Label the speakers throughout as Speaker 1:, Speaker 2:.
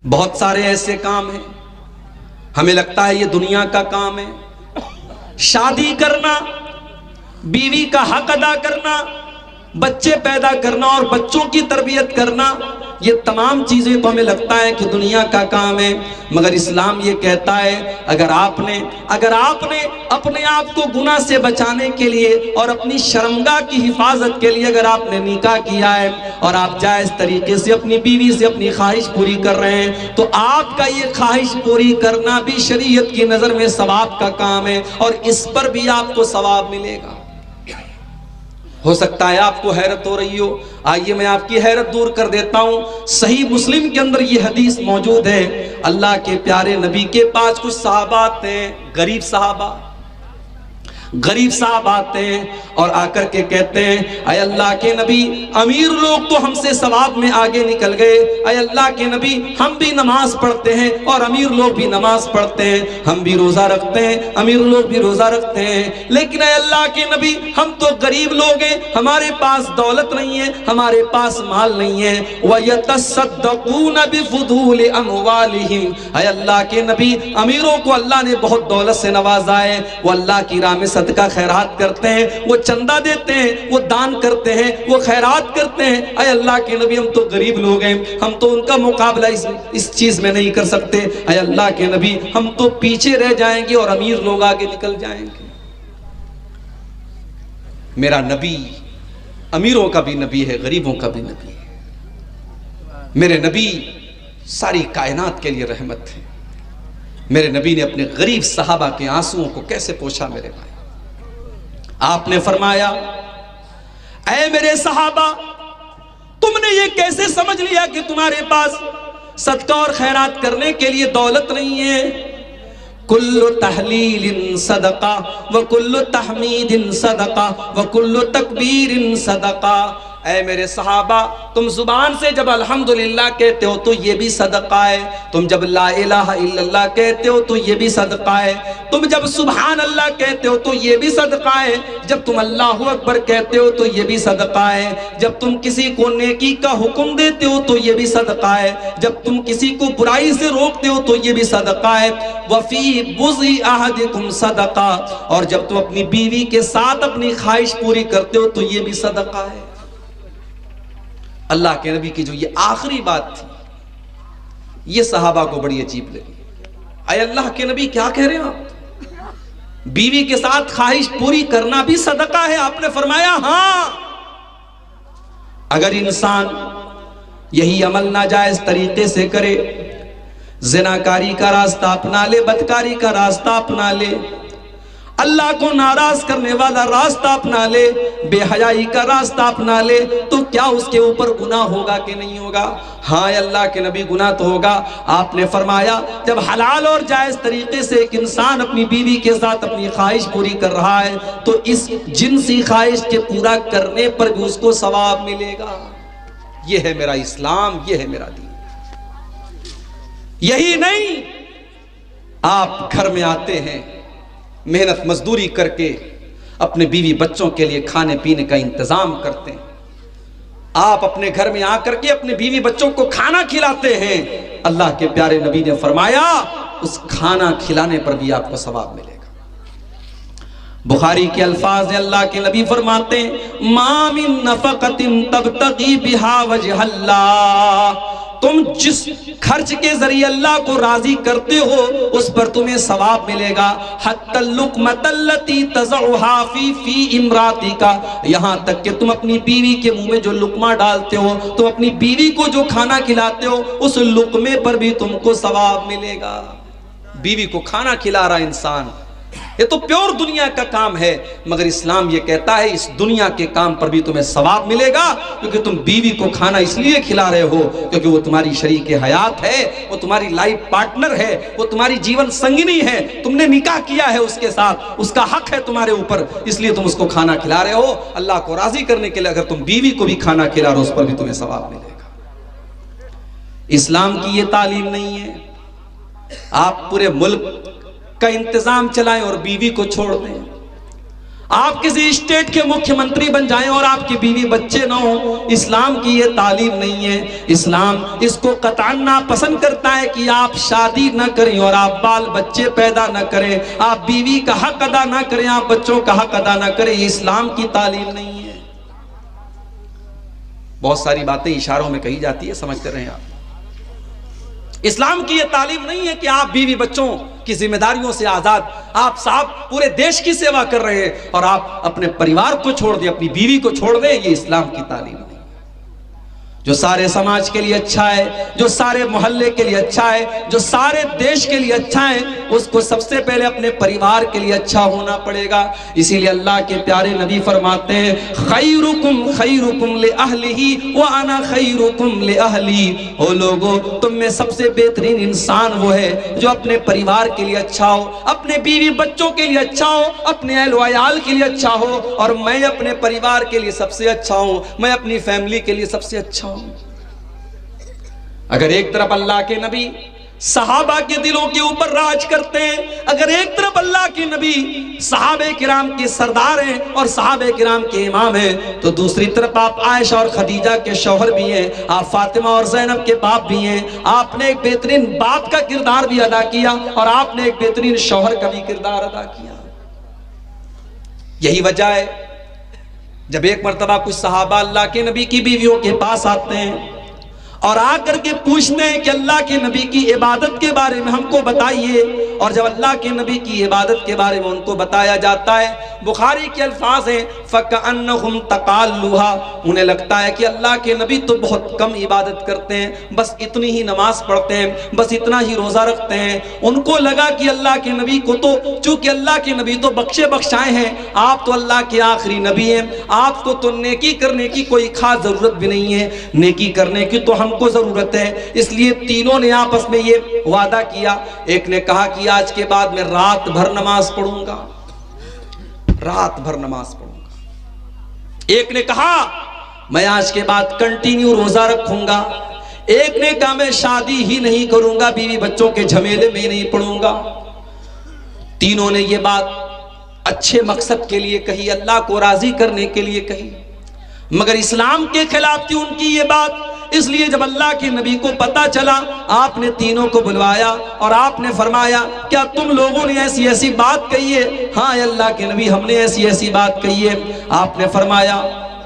Speaker 1: बहुत सारे ऐसे काम हैं हमें लगता है ये दुनिया का काम है। शादी करना, बीवी का हक अदा करना, बच्चे पैदा करना और बच्चों की तरबियत करना, ये तमाम चीजें तो हमें लगता है कि दुनिया का काम है। मगर इस्लाम ये कहता है अगर आपने अपने आप को गुनाह से बचाने के लिए और अपनी शर्मगाह की हिफाजत के लिए अगर आपने निकाह किया है और आप जायज़ तरीके से अपनी बीवी से अपनी ख्वाहिश पूरी कर रहे हैं, तो आपका ये ख्वाहिश पूरी करना भी शरीयत की नज़र में सवाब का काम है और इस पर भी आपको सवाब मिलेगा। हो सकता है आपको हैरत हो रही हो, आइए मैं आपकी हैरत दूर कर देता हूं। सही मुस्लिम के अंदर ये हदीस मौजूद है। अल्लाह के प्यारे नबी के पास कुछ सहाबा आते हैं, गरीब साहब आते हैं और आकर के कहते हैं अय अल्लाह के नबी, अमीर लोग तो हमसे सवाब में आगे निकल गए। अय अल्लाह के नबी, हम भी नमाज पढ़ते हैं और अमीर लोग भी नमाज पढ़ते हैं, हम भी रोजा रखते हैं, अमीर लोग भी रोजा रखते हैं, लेकिन अय अल्लाह के नबी हम तो गरीब लोग हैं, हमारे पास दौलत नहीं है, हमारे पास माल नहीं है। वयतसद्दक़ून बिफ़ुदूल अमवालिहिम, अय अल्लाह के नबी अमीरों को अल्लाह ने बहुत दौलत से नवाजा है, वो अल्लाह की राह में सदका खैरात करते हैं, वो चंदा देते हैं, वो दान करते हैं, वो खैरात करते हैं। अय अल्लाह के नबी हम तो गरीब लोग हैं, हम तो उनका मुकाबला इस चीज में नहीं कर सकते। अय अल्लाह के नबी हम तो पीछे रह जाएंगे और अमीर लोग आगे निकल जाएंगे। मेरा नबी अमीरों का भी नबी है, गरीबों का भी नबी है। मेरे नबी सारी कायनात के लिए रहमत है। मेरे नबी ने अपने गरीब सहाबा के आंसुओं को कैसे पोंछा मेरे भाई। आपने फरमाया ऐ मेरे सहाबा, तुमने ये कैसे समझ लिया कि तुम्हारे पास सदका और खैरात करने के लिए दौलत नहीं है। कुल्लु तहलीलिन सदका व कुल्लु तहमीदिन सदका व कुल्लु तकबीरिन सदका। ऐ मेरे सहाबा, तुम जुबान से जब अल्हम्दुलिल्लाह कहते हो तो ये भी सदका है, तुम जब ला इलाहा इल्लल्लाह कहते हो तो ये भी सदका है, तुम जब सुभान अल्लाह कहते हो तो ये भी सदका है, जब तुम अल्लाहु अकबर कहते हो तो ये भी सदका है, जब तुम किसी को नेकी का हुक्म देते हो तो ये भी सदका है, जब तुम किसी को बुराई से रोकते हो तो ये भी सदका है। वफी बुज़ी अहदिकुम सदका, और जब तुम अपनी बीवी के साथ अपनी ख्वाहिश पूरी करते हो तो ये भी सदका है। अल्लाह के नबी की जो ये आखिरी बात थी, ये सहाबा को बड़ी अजीब लगी। अय अल्लाह के नबी क्या कह रहे हैं आप, बीवी के साथ ख्वाहिश पूरी करना भी सदका है। आपने फरमाया हाँ, अगर इंसान यही अमल नाजायज तरीके से करे, जिनाकारी का रास्ता अपना ले, बदकारी का रास्ता अपना ले, अल्लाह को नाराज करने वाला रास्ता अपना ले, बेहयाई का रास्ता अपना ले, तो क्या उसके ऊपर गुनाह होगा कि नहीं होगा? हाँ अल्लाह के नबी, गुनाह तो होगा। आपने फरमाया जब हलाल और जायज तरीके से एक इंसान अपनी बीवी के साथ अपनी ख्वाहिश पूरी कर रहा है तो इस जिनसी ख्वाहिश के पूरा करने पर भी उसको सवाब मिलेगा। ये है मेरा इस्लाम, ये है मेरा दीन। यही नहीं, आप घर में आते हैं, मेहनत मजदूरी करके अपने बीवी बच्चों के लिए खाने पीने का इंतजाम करते हैं, आप अपने घर में आकर के अपने बीवी बच्चों को खाना खिलाते हैं। अल्लाह के प्यारे नबी ने फरमाया उस खाना खिलाने पर भी आपको सवाब मिलेगा। बुखारी के अल्फाज है, अल्लाह के नबी फरमाते हैं मा मिन नफक़तिन तबतगी बिहा वजहल्लाह, तुम जिस खर्च के जरिए अल्लाह को राजी करते हो उस पर तुम्हें सवाब मिलेगा। हत्तल लुक़मतल्लती तज़उहा फी इमरातिका, यहाँ तक कि तुम अपनी बीवी के मुंह में जो लुकमा डालते हो, तुम अपनी बीवी को जो खाना खिलाते हो, उस लुकमे पर भी तुमको सवाब मिलेगा। बीवी को खाना खिला रहा इंसान, ये तो प्योर दुनिया का काम है, मगर इस्लाम ये कहता है इस दुनिया के काम पर भी तुम्हें सवाब मिलेगा, क्योंकि तुम बीवी को खाना इसलिए खिला रहे हो क्योंकि वो तुम्हारी शरीके हयात है, वो तुम्हारी लाइफ पार्टनर है, वो तुम्हारी जीवन संगिनी है, तुमने निकाह किया है उसके साथ, उसका हक है तुम्हारे ऊपर, इसलिए तुम उसको खाना खिला रहे हो। अल्लाह को राजी करने के लिए अगर तुम बीवी को भी खाना खिला रहे हो उस पर भी तुम्हें सवाब मिलेगा। इस्लाम की ये तालीम नहीं है आप पूरे मुल्क का इंतजाम चलाएं और बीवी को छोड़ दें। आप किसी स्टेट के मुख्यमंत्री बन जाएं और आपकी बीवी बच्चे ना हो, इस्लाम की ये तालीम नहीं है। इस्लाम इसको कतई नापसंद करता है कि आप शादी ना करें और आप बाल बच्चे पैदा ना करें, आप बीवी का हक अदा ना करें, आप बच्चों का हक अदा ना करें। ये इस्लाम की तालीम नहीं है। बहुत सारी बातें इशारों में कही जाती है, समझते रहें आप। इस्लाम की यह तालीम नहीं है कि आप बीवी बच्चों की जिम्मेदारियों से आजाद, आप साहब पूरे देश की सेवा कर रहे हैं और आप अपने परिवार को छोड़ दें, अपनी बीवी को छोड़ दें। ये इस्लाम की तालीम नहीं। जो सारे समाज के लिए अच्छा है, जो सारे मोहल्ले के लिए अच्छा है, जो सारे देश के लिए अच्छा है, उसको सबसे पहले अपने परिवार के लिए अच्छा होना पड़ेगा। इसीलिए अल्लाह के प्यारे नबी फरमाते हैं, खैरुकुम ले अहलिही व अना खैरुकुम ले अहली। ओ लोगो, तुम में सबसे बेहतरीन इंसान वो है जो अपने परिवार के लिए अच्छा हो, अपने बीवी बच्चों के लिए अच्छा हो, अपने अहल व अयाल के लिए अच्छा हो, और मैं अपने परिवार के लिए सबसे अच्छा हूं, मैं अपनी फैमिली के लिए सबसे अच्छा हूं। अगर एक तरफ अल्लाह के नबी सहाबा के दिलों के ऊपर राज करते हैं, अगर एक तरफ अल्लाह के नबी सहाबे किराम के सरदार हैं और सहाबे किराम के इमाम हैं, तो दूसरी तरफ आप आयशा और खदीजा के शौहर भी हैं, आप फातिमा और ज़ैनब के बाप भी हैं। आपने एक बेहतरीन बाप का किरदार भी अदा किया और आपने एक बेहतरीन शौहर का भी किरदार अदा किया। यही वजह है जब एक मर्तबा कुछ सहाबा अल्लाह के नबी की बीवियों के पास आते हैं और आकर के पूछते हैं कि अल्लाह के नबी की इबादत के बारे में हमको बताइए, और जब अल्लाह के नबी की इबादत के बारे में उनको बताया जाता है, बुखारी के अल्फाज हैं, फ़कअन्नहुम तक़ाल्लुहा, उन्हें लगता है कि अल्लाह के नबी तो बहुत कम इबादत करते हैं, बस इतनी ही नमाज पढ़ते हैं, बस इतना ही रोज़ा रखते हैं। उनको लगा कि अल्लाह के नबी को तो, चूँकि अल्लाह के नबी तो बख्शे बख्शाए हैं, आप तो अल्लाह के आखिरी नबी हैं, आपको तो नेकी करने की कोई खास ज़रूरत भी नहीं है, नेकी करने की तो हमको ज़रूरत है। इसलिए तीनों ने आपस में ये वादा किया। एक ने कहा कि आज के बाद मैं रात भर नमाज पढ़ूंगा, रात भर नमाज पढ़ूंगा। एक ने कहा मैं आज के बाद कंटिन्यू रोजा रखूंगा। एक ने कहा मैं शादी ही नहीं करूंगा, बीवी बच्चों के झमेले में नहीं पड़ूंगा। तीनों ने ये बात अच्छे मकसद के लिए कही, अल्लाह को राजी करने के लिए कही, मगर इस्लाम के खिलाफ थी उनकी ये बात। इसलिए जब अल्लाह के नबी को पता चला, आपने तीनों को बुलवाया और आपने फरमाया, क्या तुम लोगों ने ऐसी ऐसी बात कही है? हाँ अल्लाह के नबी, हमने ऐसी ऐसी बात कही है। आपने फरमाया,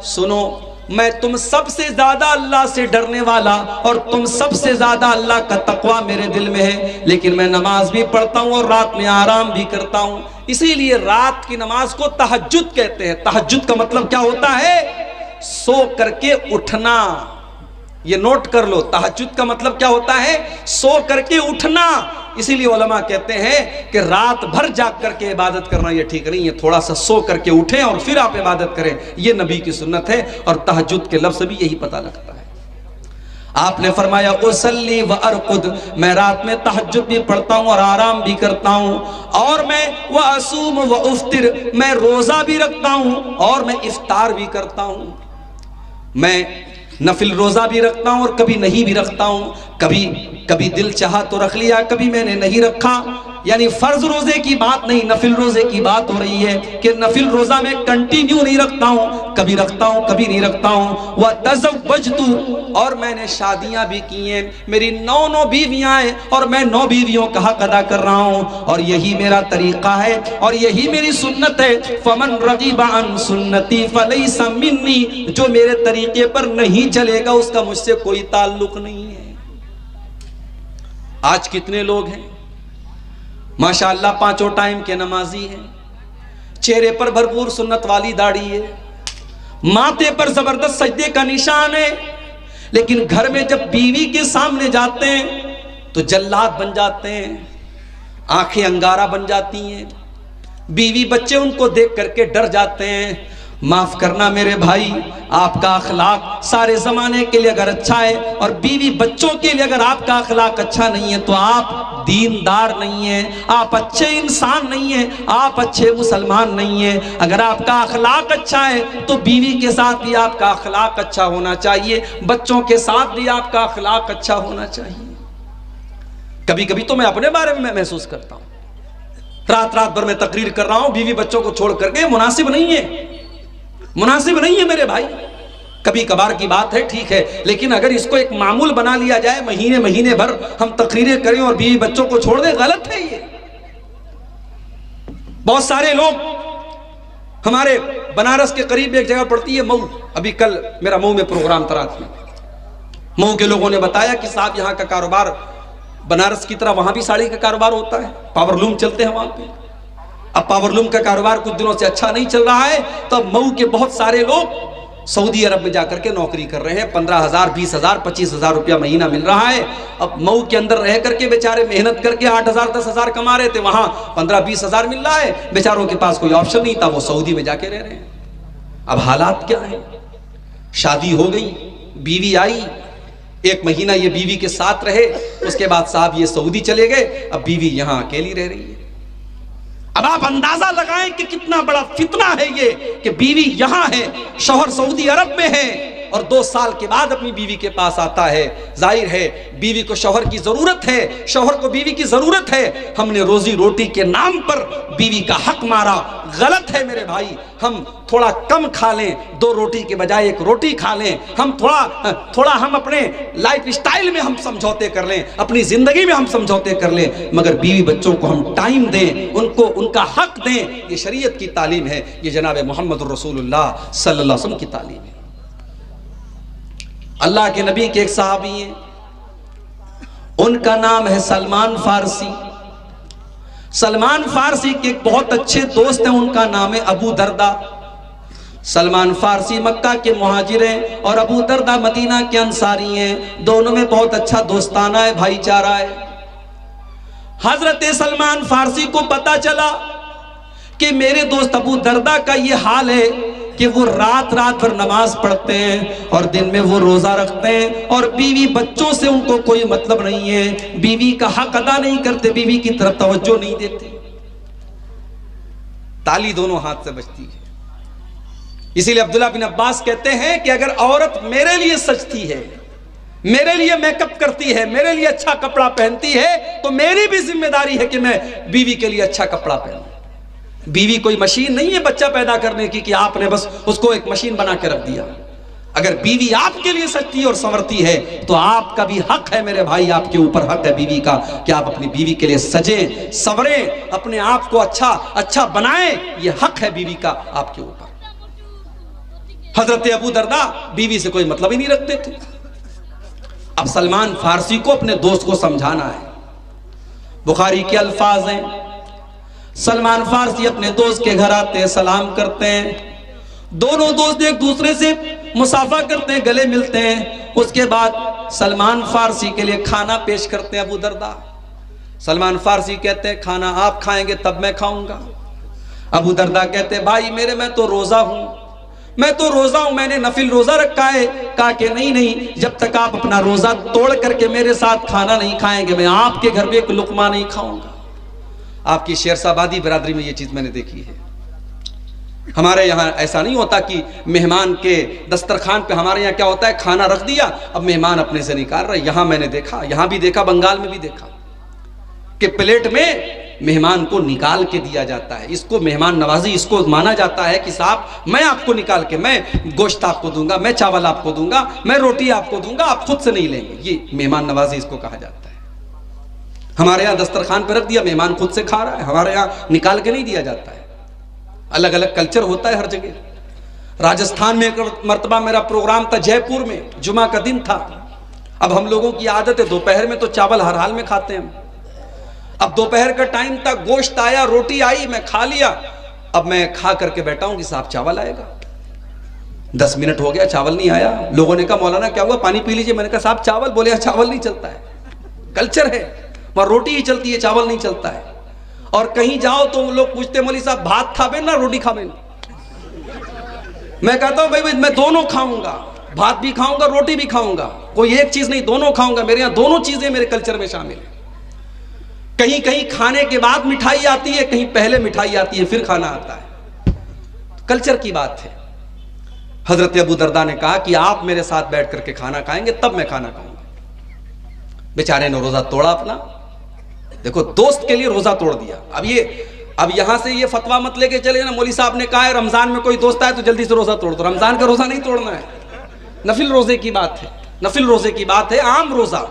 Speaker 1: सुनो, मैं तुम सबसे ज्यादा अल्लाह से डरने वाला और तुम सबसे ज्यादा अल्लाह का तकवा मेरे दिल में है, लेकिन मैं नमाज भी पढ़ता हूँ और रात में आराम भी करता हूँ। इसीलिए रात की नमाज को तहज्जुद कहते हैं। तहज्जुद का मतलब क्या होता है? सो करके उठना। ये नोट कर लो, तहज्जुद का मतलब क्या होता है? सो करके उठना। इसीलिए उलमा कहते हैं कि रात भर जाग करके इबादत करना ये ठीक नहीं है, थोड़ा सा सो करके उठें और फिर आप इबादत करें, ये नबी की सुन्नत है। और तहज्जुद के लफ्ज़ भी यही पता लगता है। आपने फरमाया उसल्ली व अरकुद, मैं रात में तहज्जुद भी पढ़ता हूँ और आराम भी करता हूँ, और मैं व असूम व उफ्तिर, मैं रोज़ा भी रखता हूँ और मैं इफ्तार भी करता हूँ। मैं नफिल रोज़ा भी रखता हूँ और कभी नहीं भी रखता हूँ। कभी कभी दिल चाहा तो रख लिया, कभी मैंने नहीं रखा। यानी फ़र्ज रोज़े की बात नहीं, नफिल रोज़े की बात हो रही है कि नफिल रोज़ा में कंटिन्यू नहीं रखता हूँ, कभी रखता हूँ कभी नहीं रखता हूँ। वह तज़व्वजतु, और मैंने शादियाँ भी की हैं, मेरी 9 बीवियाँ हैं और मैं 9 बीवियों का हक अदा कर रहा हूँ, और यही मेरा तरीक़ा है और यही मेरी सुन्नत है। फ़मन रग़िबा अन सुन्नती फ़लैसा मिन्नी, जो मेरे तरीक़े पर नहीं चलेगा उसका मुझसे कोई ताल्लुक़ नहीं है। आज कितने लोग हैं माशाअल्लाह 5 टाइम के नमाजी हैं, चेहरे पर भरपूर सुन्नत वाली दाढ़ी है, माथे पर जबरदस्त सजदे का निशान है, लेकिन घर में जब बीवी के सामने जाते हैं तो जल्लाद बन जाते हैं, आंखें अंगारा बन जाती हैं, बीवी बच्चे उनको देख करके डर जाते हैं। माफ करना मेरे भाई, आपका अखलाक सारे जमाने के लिए अगर अच्छा है और बीवी बच्चों के लिए अगर आपका अखलाक अच्छा नहीं है तो आप दीनदार नहीं हैं, आप अच्छे इंसान नहीं हैं, आप अच्छे मुसलमान नहीं हैं। अगर आपका अखलाक अच्छा है तो बीवी के साथ भी आपका अखलाक अच्छा होना चाहिए, बच्चों के साथ भी आपका अखलाक अच्छा होना चाहिए। कभी कभी तो मैं अपने बारे में महसूस करता हूँ, रात रात भर मैं तकरीर कर रहा हूं, बीवी बच्चों को छोड़ करके। मुनासिब नहीं है, मुनासिब नहीं है मेरे भाई। कभी कभार की बात है, ठीक है, लेकिन अगर इसको एक मामूल बना लिया जाए, महीने महीने भर हम तकरीरें करें और बीवी बच्चों को छोड़ दें, गलत है ये। बहुत सारे लोग, हमारे बनारस के करीब एक जगह पड़ती है मऊ, अभी कल मेरा मऊ में प्रोग्राम था रात में। मऊ के लोगों ने बताया कि साहब यहाँ का कारोबार बनारस की तरह वहां भी साड़ी का कारोबार होता है, पावरलूम चलते हैं वहां पे। अब पावरलूम का कारोबार कुछ दिनों से अच्छा नहीं चल रहा है, तो अब मऊ के बहुत सारे लोग सऊदी अरब में जाकर के नौकरी कर रहे हैं। 15,000, 20,000, 25,000 रुपया महीना मिल रहा है। अब मऊ के अंदर रह करके बेचारे मेहनत करके 8,000, 10,000 कमा रहे थे, वहां 15-20,000 मिल रहा है। बेचारों के पास कोई ऑप्शन नहीं था, वो सऊदी में जाके रह रहे हैं। अब हालात क्या है? शादी हो गई, बीवी आई, 1 महीना ये बीवी के साथ रहे, उसके बाद साहब ये सऊदी चले गए। अब बीवी यहां अकेली रह रही है। अब आप अंदाजा लगाएं कि कितना बड़ा फितना है ये, कि बीवी यहां है, शौहर सऊदी अरब में है, और 2 साल के बाद अपनी बीवी के पास आता है। जाहिर है बीवी को शौहर की जरूरत है, शौहर को बीवी की जरूरत है। हमने रोजी रोटी के नाम पर बीवी का हक मारा, गलत है मेरे भाई। हम थोड़ा कम खा लें, 2 रोटी के बजाय 1 रोटी खा लें। हम थोड़ा हम अपने लाइफ स्टाइल में हम समझौते कर लें, अपनी जिंदगी में हम समझौते कर लें, मगर बीवी बच्चों को हम टाइम दें, उनको उनका हक दें। ये शरीयत की तालीम है, ये जनाब मोहम्मद रसूलुल्लाह सल्लल्लाहु अलैहि वसल्लम की तालीम है। अल्लाह के नबी के एक सहाबी हैं, उनका नाम है सलमान फारसी। सलमान फारसी के एक बहुत अच्छे दोस्त हैं, उनका नाम है अबू दरदा। सलमान फारसी मक्का के मुहाजिर हैं और अबू दरदा मदीना के अंसारी हैं। दोनों में बहुत अच्छा दोस्ताना है, भाईचारा है। हजरत सलमान फारसी को पता चला कि मेरे दोस्त अबू दरदा का ये हाल है कि वो रात रात भर नमाज पढ़ते हैं और दिन में वो रोजा रखते हैं, और बीवी बच्चों से उनको कोई मतलब नहीं है, बीवी का हक अदा नहीं करते, बीवी की तरफ तवज्जो नहीं देते। ताली दोनों हाथ से बजती है। इसीलिए अब्दुल्ला बिन अब्बास कहते हैं कि अगर औरत मेरे लिए सजती है, मेरे लिए मेकअप करती है, मेरे लिए अच्छा कपड़ा पहनती है, तो मेरी भी जिम्मेदारी है कि मैं बीवी के लिए अच्छा कपड़ा पहनूं। बीवी कोई मशीन नहीं है बच्चा पैदा करने की कि आपने बस उसको एक मशीन बना के रख दिया। अगर बीवी आपके लिए सजती है और संवरती है, तो आपका भी हक है मेरे भाई, आपके ऊपर हक है बीवी का कि आप अपनी बीवी के लिए सजें, संवरें, अपने आप को अच्छा बनाएं। ये हक है बीवी का आपके ऊपर। हजरत अबू दरदा बीवी से कोई मतलब ही नहीं रखते थे। अब सलमान फारसी को अपने दोस्त को समझाना है। बुखारी के अल्फाज हैं, सलमान फारसी अपने दोस्त के घर आते हैं, सलाम करते हैं, दोनों दोस्त एक दूसरे से मुसाफा करते हैं, गले मिलते हैं। उसके बाद सलमान फारसी के लिए खाना पेश करते हैं अबू दरदा। सलमान फारसी कहते हैं खाना आप खाएंगे तब मैं खाऊंगा। अबू दरदा कहते हैं भाई मेरे मैं तो रोजा हूं, मैंने नफिल रोजा रखा है। कहा कि नहीं, जब तक आप अपना रोजा तोड़ करके मेरे साथ खाना नहीं खाएंगे, मैं आपके घर में एक लुकमा नहीं खाऊंगा। आपकी शेरशाबादी बिरादरी में ये चीज मैंने देखी है। हमारे यहाँ ऐसा नहीं होता कि मेहमान के दस्तरखान पे, हमारे यहाँ क्या होता है, खाना रख दिया, अब मेहमान अपने से निकाल रहे। यहाँ मैंने देखा, यहाँ भी देखा, बंगाल में भी देखा कि प्लेट में मेहमान को निकाल के दिया जाता है। इसको मेहमान नवाजी, इसको माना जाता है कि साहब मैं आपको निकाल के, मैं गोश्त आपको दूंगा, मैं चावल आपको दूंगा, मैं रोटी आपको दूंगा, आप खुद से नहीं लेंगे। ये मेहमान नवाजी इसको कहा जाता है। हमारे यहाँ दस्तरखान पर रख दिया, मेहमान खुद से खा रहा है। हमारे यहाँ निकाल के नहीं दिया जाता है। अलग अलग कल्चर होता है हर जगह। राजस्थान में एक मर्तबा मेरा प्रोग्राम था जयपुर में, जुमा का दिन था। अब हम लोगों की आदत है दोपहर में तो चावल हर हाल में खाते हैं। अब दोपहर का टाइम था, गोश्त आया, रोटी आई, मैं खा लिया। अब मैं खा करके बैठा हूं कि साहब चावल आएगा। 10 मिनट हो गया, चावल नहीं आया। लोगों ने कहा मौलाना क्या हुआ, पानी पी लीजिए। मैंने कहा साहब चावल। बोले चावल नहीं चलता है, कल्चर है वहां, रोटी ही चलती है, चावल नहीं चलता है। और कहीं जाओ तो लोग पूछते मौलवी साहब भात खावे ना रोटी खावे ना। मैं कहता हूं भाई मैं दोनों खाऊंगा, भात भी खाऊंगा, रोटी भी खाऊंगा, कोई एक चीज नहीं, दोनों खाऊंगा। मेरे यहाँ दोनों चीजें मेरे कल्चर में शामिल है। कहीं कहीं खाने के बाद मिठाई आती है, कहीं पहले मिठाई आती है फिर खाना आता है। कल्चर की बात है। हजरत अबू दरदा ने कहा कि आप मेरे साथ बैठ करके खाना खाएंगे तब मैं खाना खाऊंगा। बेचारे ने रोजा तोड़ा अपना। देखो दोस्त के लिए रोजा तोड़ दिया। अब ये अब यहाँ से ये फतवा मत लेके चले ना, मौली साहब ने कहा है रमज़ान में कोई दोस्त आए तो जल्दी से रोज़ा तोड़ दो। रमज़ान का रोज़ा नहीं तोड़ना है, नफिल रोज़े की बात है, नफिल रोज़े की बात है, आम रोज़ा।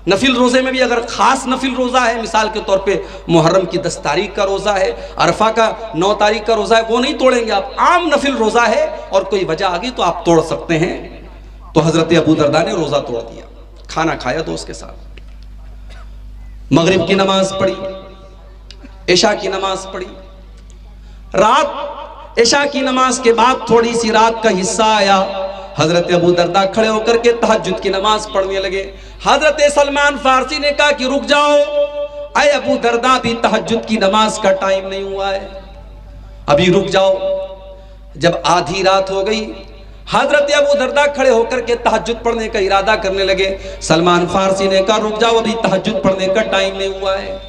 Speaker 1: नफिल रोज़े में भी अगर ख़ास नफिल रोज़ा है, मिसाल के तौर पे मुहर्रम की 10 तारीख का रोज़ा है, अरफा का 9 तारीख का रोज़ा है, वो नहीं तोड़ेंगे आप। आम नफिल रोज़ा है और कोई वजह आ गई तो आप तोड़ सकते हैं। तो हज़रत अबू दरदा ने रोज़ा तोड़ दिया, खाना खाया दोस्त के साथ, मगरिब की नमाज पढ़ी, इशा की नमाज पढ़ी। रात इशा की नमाज के बाद थोड़ी सी रात का हिस्सा आया, हजरत अबू दरदा खड़े होकर के तहज्जुद की नमाज पढ़ने लगे। हजरत सलमान फारसी ने कहा कि रुक जाओ, अय अबू दरदा, भी तहज्जुद की नमाज का टाइम नहीं हुआ है, अभी रुक जाओ। जब आधी रात हो गई, हजरत अबू दरदा खड़े होकर के तहज्जुद पढ़ने का इरादा करने लगे। सलमान फारसी ने कहा रुक जाओ, अभी तहज्जुद पढ़ने का टाइम नहीं हुआ है।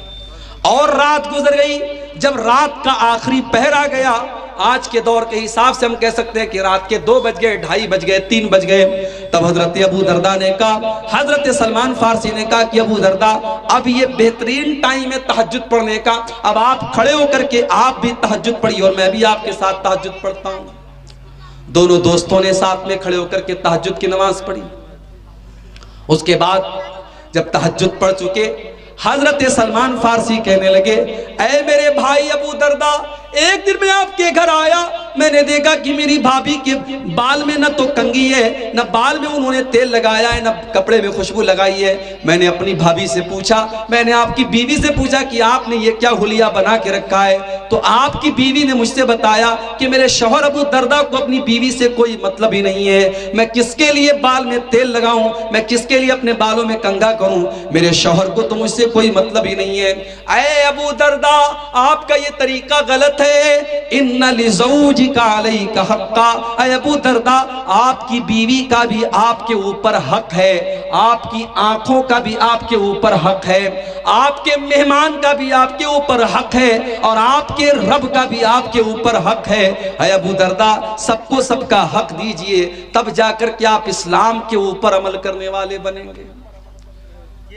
Speaker 1: और रात गुजर गई। जब रात का आखिरी पहर आ गया, आज के दौर के हिसाब से हम कह सकते हैं कि रात के 2 बज गए, 2:30 बज गए, 3 बज गए, तब हजरत अबू दरदा ने कहा, हजरत सलमान फारसी ने कहा कि अबू दरदा, अब ये बेहतरीन टाइम है तहज्जुद पढ़ने का, अब आप खड़े होकर के आप भी तहज्जुद पढ़िए और मैं भी आपके साथ तहज्जुद पढ़ता हूँ। दोनों दोस्तों ने साथ में खड़े होकर के तहज्जुद की नमाज पढ़ी। उसके बाद जब तहज्जुद पढ़ चुके, हजरत सलमान फारसी कहने लगे, ऐ मेरे भाई अबू दरदा, एक दिन मैं आपके घर आया, मैंने देखा कि मेरी भाभी के बाल में न तो कंघी है, न बाल में उन्होंने तेल लगाया है, न कपड़े में खुशबू लगाई है। मैंने अपनी भाभी से पूछा, मैंने आपकी बीवी से पूछा कि आपने ये क्या हुलिया बना के रखा है, तो आपकी बीवी ने मुझसे बताया कि मेरे शौहर अबू दरदा को अपनी बीवी से कोई मतलब ही नहीं है, मैं किसके लिए बाल में तेल लगाऊं, मैं किसके लिए अपने बालों में कंघा करूं, मेरे शौहर को तो मुझसे कोई मतलब ही नहीं है। ऐ अबू दरदा, आपका ये तरीका गलत है। इन्ना लिज़ौजिका अलैका हक्का, ऐ अबू दरदा, आपकी बीवी का भी आपके ऊपर हक है, आपकी आंखों का भी आपके ऊपर हक है, आपके मेहमान का भी आपके ऊपर हक है, और आपके रब का भी आपके ऊपर हक है। ऐ अबू दरदा, सबको सबका हक दीजिए, तब जाकर के आप इस्लाम के ऊपर अमल करने वाले बनेंगे।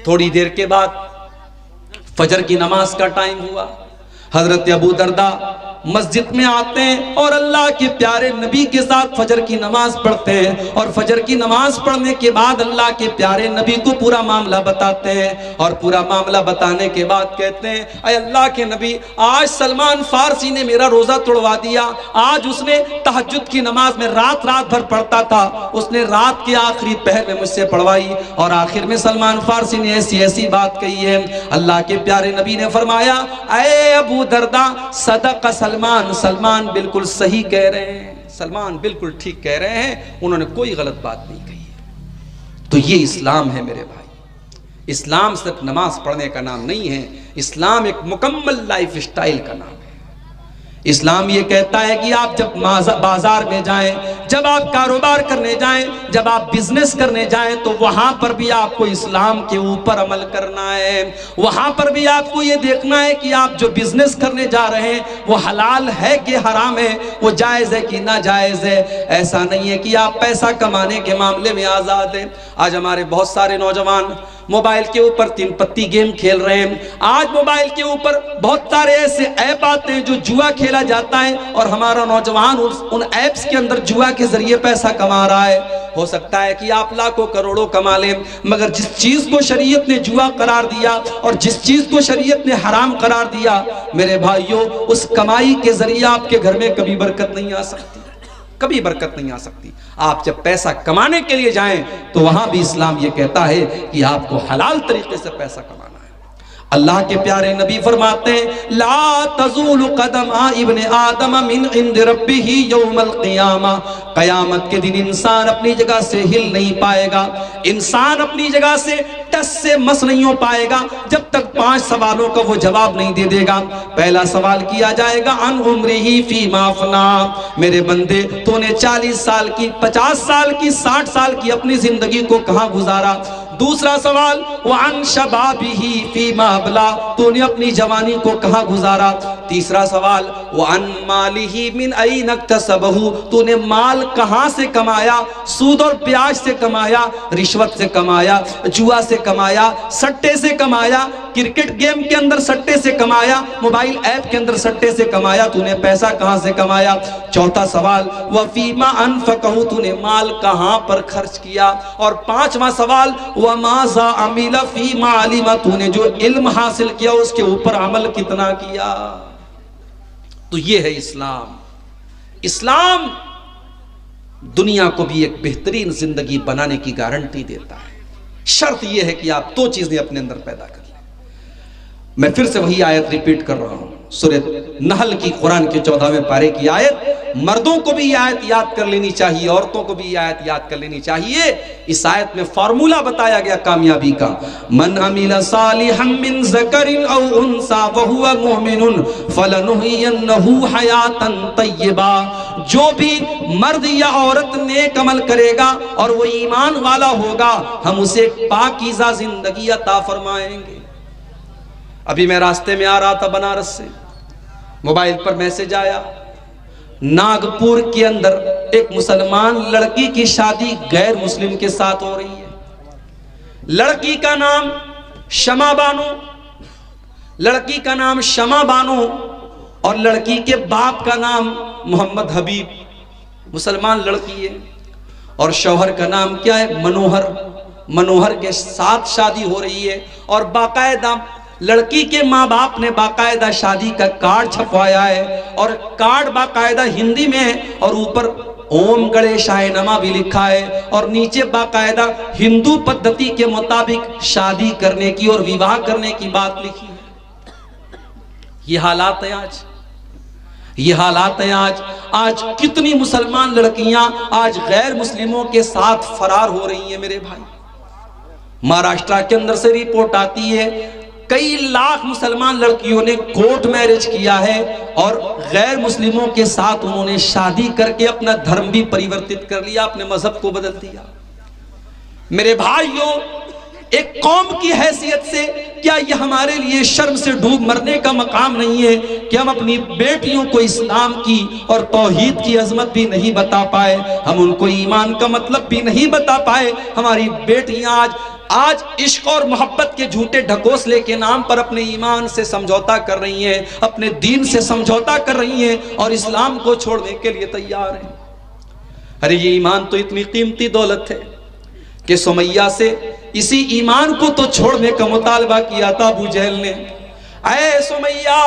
Speaker 1: थोड़ी देर के बाद फजर की नमाज का टाइम हुआ। हजरत अबू दरदा मस्जिद में आते हैं और अल्लाह के प्यारे नबी के साथ फजर की नमाज पढ़ते हैं, और फजर की नमाज पढ़ने के बाद अल्लाह के प्यारे नबी को पूरा मामला बताते हैं, और पूरा मामला बताने के बाद कहते हैं, अय अल्लाह के नबी, आज सलमान फारसी ने मेरा रोज़ा तोड़वा दिया, आज उसने तहज्जुद की नमाज में रात भर पढ़ता था, उसने रात के आखिरी पहर में मुझसे पढ़वाई, और आखिर में सलमान फारसी ने ऐसी बात कही है। अल्लाह के प्यारे नबी ने फरमाया, अय अबू दरदा, सदक़ सलमान बिल्कुल सही कह रहे हैं, सलमान बिल्कुल ठीक कह रहे हैं, उन्होंने कोई गलत बात नहीं कही है। तो ये इस्लाम है मेरे भाई। इस्लाम सिर्फ नमाज पढ़ने का नाम नहीं है, इस्लाम एक मुकम्मल लाइफ स्टाइल का नाम है। इस्लाम ये कहता है कि आप जब बाजार में जाएं, जब आप कारोबार करने जाएं, जब आप बिजनेस करने जाएं, तो वहां पर भी आपको इस्लाम के ऊपर अमल करना है। वहां पर भी आपको ये देखना है कि आप जो बिजनेस करने जा रहे हैं वो हलाल है कि हराम है, वो जायज़ है कि ना जायज़ है। ऐसा नहीं है कि आप पैसा कमाने के मामले में आज़ाद हैं। आज हमारे बहुत सारे नौजवान मोबाइल के ऊपर 3 पत्ती गेम खेल रहे हैं। आज मोबाइल के ऊपर बहुत सारे ऐसे ऐप आते हैं जो जुआ खेला जाता है, और हमारा नौजवान उन ऐप्स के अंदर जुआ के जरिए पैसा कमा रहा है। हो सकता है कि आप लाखों करोड़ों कमा लें, मगर जिस चीज को शरीयत ने जुआ करार दिया और जिस चीज को शरीयत ने हराम करार दिया, मेरे भाइयों, उस कमाई के जरिए आपके घर में कभी बरकत नहीं आ सकती, कभी बरकत नहीं आ सकती। आप जब पैसा कमाने के लिए जाएं तो वहां भी इस्लाम ये कहता है कि आपको हलाल तरीके से पैसा कमाना है। अल्लाह के प्यारे नबी फरमाते हैं, ला तज़ूलु क़दमा इब्ने आदम मिन इंद रब्बिही यौमल क़ियामा, क़यामत के दिन इंसान अपनी जगह से हिल नहीं पाएगा, इंसान अपनी जगह से टस से मस नहीं हो पाएगा जब तक 5 सवालों का वो जवाब नहीं दे देगा। पहला सवाल किया जाएगा, अन उम्रिही फीमा अफ़ना, मेरे बंदे तूने 40 साल की, 50 साल की, 60 साल की अपनी जिंदगी को कहाँ गुजारा। दूसरा सवाल, वअन शबाबिही फीमा अबला, तूने अपनी जवानी को कहाँ गुजारा। तीसरा सवाल, वअन मालिही मिन ऐन इक्तसबहू, तूने माल कहाँ से कमाया, सूद और ब्याज से कमाया, रिश्वत से कमाया, जुआ से कमाया, सट्टे से कमाया, क्रिकेट गेम के अंदर सट्टे से कमाया, मोबाइल ऐप के अंदर सट्टे से कमाया, तूने पैसा कहां से कमाया? चौथा सवाल, वफीमा अनफकहू, तूने माल कहां पर खर्च किया? और पांचवा सवाल, वमाजा अमिला फीमा अलिमा, तूने जो इल्म हासिल किया उसके ऊपर अमल कितना किया? तो ये है इस्लाम। इस्लाम दुनिया को भी एक बेहतरीन जिंदगी बनाने की गारंटी देता है। शर्त यह है कि आप दो चीजें अपने अंदर पैदा कर लें। मैं फिर से वही आयत रिपीट कर रहा हूं, सूरह नहल की, कुरान के 14वें पारे की आयत। मर्दों को भी आयत याद कर लेनी चाहिए, औरतों को भी आयत याद कर लेनी चाहिए। इस आयत में फार्मूला बताया गया कामयाबी का। मन अमिला सालिहम मिन ज़करिन औ उन्सा व हुवा मुमिनुन फलनुहियन्नहु हयातन तय्यबा, जो भी मर्द या औरत नेक अमल करेगा और वो ईमान वाला होगा, हम उसे पाकीज़ा जिंदगी अता फरमाएंगे। अभी मैं रास्ते में आ रहा था बनारस से, मोबाइल पर मैसेज आया, नागपुर के अंदर एक मुसलमान लड़की की शादी गैर मुस्लिम के साथ हो रही है। लड़की का नाम शमा बानो, लड़की का नाम शमा बानो और लड़की के बाप का नाम मोहम्मद हबीब। मुसलमान लड़की है और शौहर का नाम क्या है? मनोहर। मनोहर के साथ शादी हो रही है और बाकायदा लड़की के माँ बाप ने बाकायदा शादी का कार्ड छपवाया है और कार्ड बाकायदा हिंदी में है और ऊपर ओम गणेशाय नमः भी लिखा है और नीचे बाकायदा हिंदू पद्धति के मुताबिक शादी करने की और विवाह करने की बात लिखी है। ये हालात है आज, ये हालात है आज। आज कितनी मुसलमान लड़कियां आज गैर मुस्लिमों के साथ फरार हो रही हैं मेरे भाई। महाराष्ट्र के अंदर से रिपोर्ट आती है, कई लाख मुसलमान लड़कियों ने कोर्ट मैरिज किया है और गैर मुस्लिमों के साथ उन्होंने शादी करके अपना धर्म भी परिवर्तित कर लिया, अपने मजहब को बदल दिया। मेरे भाइयों, एक कौम की हैसियत से क्या यह हमारे लिए शर्म से डूब मरने का मकाम नहीं है कि हम अपनी बेटियों को इस्लाम की और तौहीद की अजमत भी नहीं बता पाए, हम उनको ईमान का मतलब भी नहीं बता पाए। हमारी बेटियां आज इश्क और मोहब्बत के झूठे ढकोसले के नाम पर अपने ईमान से समझौता कर रही हैं, अपने दीन से समझौता कर रही हैं और इस्लाम को छोड़ने के लिए तैयार हैं। अरे ये ईमान तो इतनी कीमती दौलत है कि सुमैया से इसी ईमान को तो छोड़ने का मुतालबा किया था अबू जहल ने। ऐ सुमैया,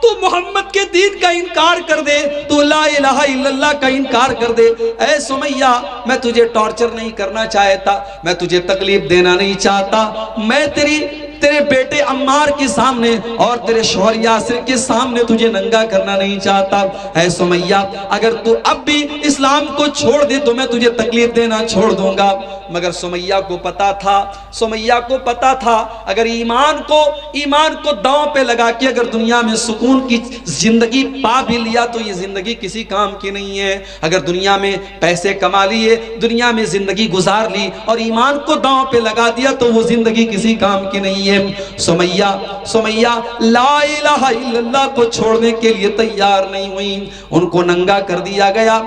Speaker 1: तू मोहम्मद के दीन का इनकार कर दे, तू ला इलाहा इल्लल्लाह का इनकार कर दे। ऐ सुमैया, मैं तुझे टॉर्चर नहीं करना चाहता, मैं तुझे तकलीफ देना नहीं चाहता, मैं तेरे बेटे अम्मार के सामने और तेरे शौहर यासिर के सामने तुझे नंगा करना नहीं चाहता। ऐ सुमैया, अगर तू अब भी इस्लाम को छोड़ दे तो मैं तुझे तकलीफ देना छोड़ दूंगा। मगर सुमैया को पता था, सुमैया को पता था अगर ईमान को दांव पे लगा के अगर दुनिया में सुकून की जिंदगी पा भी लिया तो ये जिंदगी किसी काम की नहीं है। अगर दुनिया में पैसे कमा लिए, दुनिया में जिंदगी गुजार ली और ईमान को दांव पे लगा दिया तो वो जिंदगी किसी काम की नहीं है। सुमैया ला इलाहा इल्लल्लाह को छोड़ने के लिए तैयार नहीं हुई, उनको नंगा कर दिया गया।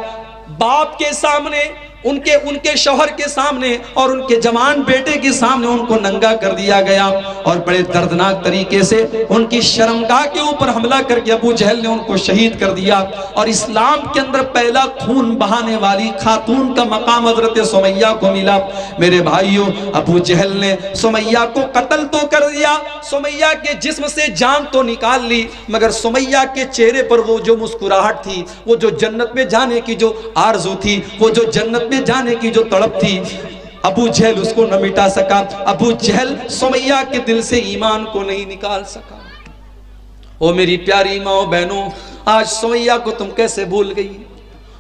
Speaker 1: बाप के सामने, उनके शौहर के सामने और उनके जवान बेटे के सामने उनको नंगा कर दिया गया और बड़े दर्दनाक तरीके से उनकी शर्मगाह के ऊपर हमला करके अबू जहल ने उनको शहीद कर दिया। और इस्लाम के अंदर पहला खून बहाने वाली खातून का मकाम हजरत सुमैया को मिला। मेरे भाइयों, अबू जहल ने सुमैया को कत्ल तो कर दिया, सुमैया के जिस्म से जान तो निकाल ली, मगर सुमैया के चेहरे पर वो जो मुस्कुराहट थी, वो जो जन्नत में जाने की जो आरज़ू थी, वो जो जन्नत में जाने की जो तड़प थी, अबू जहल उसको न मिटा सका। अबू जहल सुमैया के दिल से ईमान को नहीं निकाल सका। ओ मेरी प्यारी माओ बहनों, आज सुमैया को तुम कैसे भूल गई?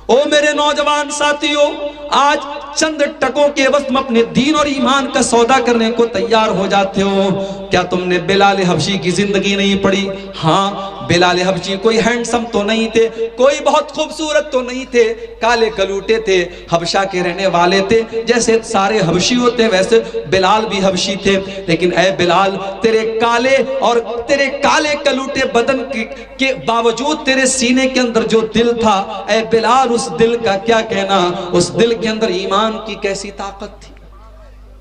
Speaker 1: ओ मेरे नौजवान साथियों, आज चंद टकों के वक्त में अपने दीन और ईमान का सौदा करने को तैयार हो जाते हो। क्या तुमने बिलाल हबशी की जिंदगी नहीं पढ़ी? हाँ, बिलाल हबशी कोई हैंडसम तो नहीं थे, कोई बहुत खूबसूरत तो नहीं थे, काले कलूटे थे, हबशा के रहने वाले थे। जैसे सारे हबशी होते वैसे बिलाल भी हबशी थे। लेकिन ऐ बिलाल, तेरे काले और तेरे काले कलूटे बदन के बावजूद तेरे सीने के अंदर जो दिल था, ऐ बिलाल, उस दिल का क्या कहना। उस दिल के अंदर ईमान की कैसी ताकत थी,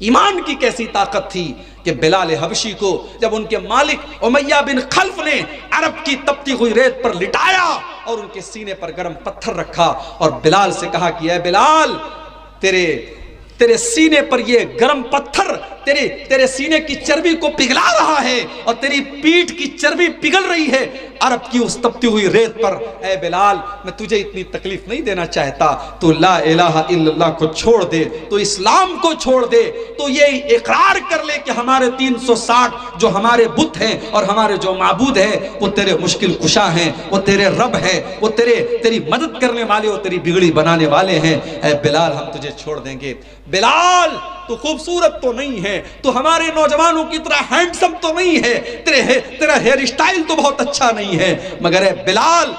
Speaker 1: ईमान की कैसी ताकत थी कि बिलाल हबशी को जब उनके मालिक उमैया बिन खल्फ ने अरब की तपती हुई रेत पर लिटाया और उनके सीने पर गर्म पत्थर रखा और बिलाल से कहा कि ऐ बिलाल, तेरे सीने पर ये गर्म पत्थर तेरे सीने की चर्बी को पिघला रहा है और तेरी पीठ की चर्बी पिघल रही है अरब की उस तपती हुई रेत पर। ऐ बिलाल, मैं तुझे इतनी तकलीफ नहीं देना चाहता, तो ला इलाहा इल्लल्लाह को छोड़ दे, तो इस्लाम को छोड़ दे, तो ये इकरार कर ले कि हमारे 360 जो हमारे बुत हैं और हमारे जो माबूद हैं वो तेरे मुश्किल कुशा हैं, वो तेरे रब हैं, वो तेरी मदद करने वाले, वो तेरी बिगड़ी बनाने वाले हैं। ऐ बिलाल, हम तुझे छोड़ देंगे। बिलाल, तू खूबसूरत तो नहीं है, तू हमारे नौजवानों की तरह हैंडसम तो नहीं है, तेरा हेयर स्टाइल तो बहुत अच्छा नहीं है, मगर है बिलाल,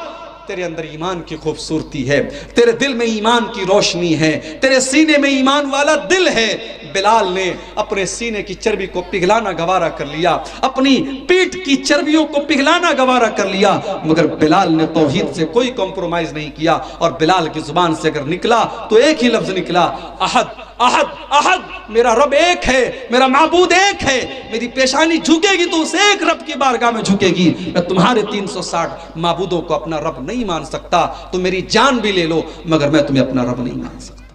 Speaker 1: तेरे अंदर ईमान की खूबसूरती है, तेरे दिल में ईमान की रोशनी है, तेरे सीने में ईमान वाला दिल है। बिलाल ने अपने सीने की चर्बी को पिघलाना गवारा कर लिया, अपनी पीठ की चर्बियों को पिघलाना गवारा कर लिया, मगर बिलाल ने तौहीद से कोई कॉम्प्रोमाइज नहीं किया। और बिलाल की जुबान से अगर निकला तो एक ही लफ्ज निकला, अहद अहद अहद, मेरा रब एक है, मेरा माबूद एक है, मेरी पेशानी झुकेगी तो उस एक रब की बारगाह में झुकेगी। मैं तुम्हारे 360 माबूदों को अपना रब नहीं मान सकता, तो मेरी जान भी ले लो, मगर मैं तुम्हें अपना रब नहीं मान सकता।